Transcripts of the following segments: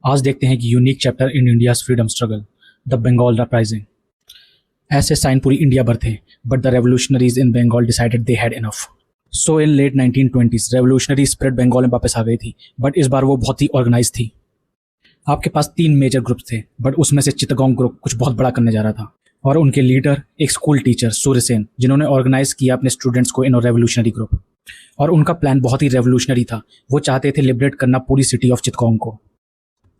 आज देखते हैं कि unique chapter in India's freedom struggle, the Bengal uprising. ऐसे साइन पूरी इंडिया भर थे, but the revolutionaries in Bengal decided they had enough. So in late 1920s revolutionary spread Bengal में वापस आ गई थी, बट इस बार वो बहुत ही ऑर्गेनाइज थी। आपके पास 3 मेजर ग्रुप थे, बट उसमें से चित्तगोंग ग्रुप कुछ बहुत बड़ा करने जा रहा था, और उनके लीडर एक स्कूल टीचर सूर्यसेन, जिन्होंने ऑर्गेनाइज किया अपने स्टूडेंट्स को इन रेवोल्यूशनरी ग्रुप। और उनका प्लान बहुत ही रेवोल्यूशनरी था। वो चाहते थे लिबरेट करना पूरी सिटी ऑफ चित्तगोंग को।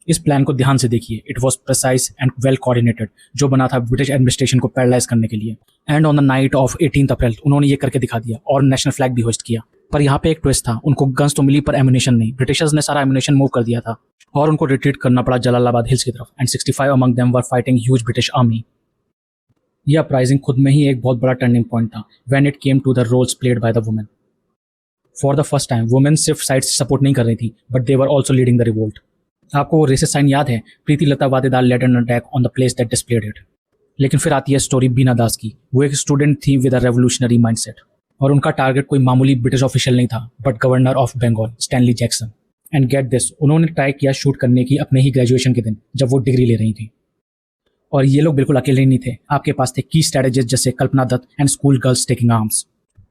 इस प्लान को ध्यान से देखिए, it was precise and well coordinated, जो बना था ब्रिटिश एडमिनिस्ट्रेशन को पैरालाइज करने के लिए। And on the night of 18 अप्रैल उन्होंने ये करके दिखा दिया और नेशनल फ्लैग भी होस्ट किया। पर यहाँ पे एक ट्विस्ट था, उनको गन्स तो मिली पर एम्यूनेशन नहीं। ब्रिटिशर्स ने सारा एम्यूनेशन मूव कर दिया था और उनको रिट्रीट करना पड़ा जलालाबाद हिल्स की तरफ, and 65 among them were fighting huge British army. यह अपराइजिंग खुद में ही एक बहुत बड़ा टर्निंग पॉइंट था when it came to the roles played by the women. For the first time women सिर्फ साइड से सपोर्ट नहीं कर रही थी, but they were also leading the revolt. आपको वो रेसिस्ट साइन याद है, Pritilata Waddedar led an attack on the place that displayed it. लेकिन फिर आती है स्टोरी बीना दास की। वो एक स्टूडेंट थी विद अ रेवोल्यूशनरी माइंडसेट, और उनका टारगेट कोई मामूली ब्रिटिश ऑफिशियल नहीं था, but governor of Bengal Stanley Jackson. And get this, उन्होंने ट्राई किया शूट करने की अपने ही ग्रेजुएशन के दिन, जब वो डिग्री ले रही थी। और ये लोग बिल्कुल अकेले नहीं थे, आपके पास थे की स्ट्रेटेजिस्ट जैसे Kalpana Dutta and school girls taking arms.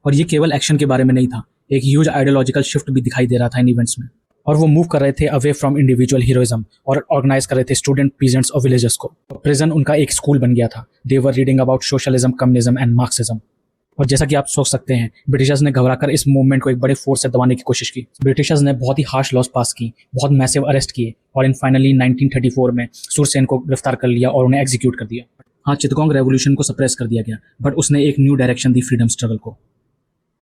और ये केवल एक्शन के बारे में नहीं था, एक ह्यूज आइडियोलॉजिकल शिफ्ट भी दिखाई दे रहा था इन इवेंट्स में। और वो मूव कर रहे थे अवे फ्रॉम इंडिविजुअल हीरोइज्म और ऑर्गेनाइज कर रहे थे स्टूडेंट पीजेंट्स और विलेजर्स को। प्रिजन उनका एक स्कूल बन गया था। They were reading about socialism, communism and Marxism. और जैसा कि आप सोच सकते हैं, ब्रिटिशर्स ने घबराकर इस मूवमेंट को एक बड़े फोर्स से दबाने की कोशिश की। ब्रिटिशर्स ने बहुत ही हार्श लॉस पास की, बहुत मैसिव अरेस्ट किए, और इन फाइनली 1934 में सूरसेन को गिरफ्तार कर लिया और उन्हें एग्जीक्यूट कर दिया। हाँ, चित्तगोंग रेवोल्यूशन को सप्रेस कर दिया गया, बट उसने एक न्यू डायरेक्शन दी फ्रीडम स्ट्रगल को।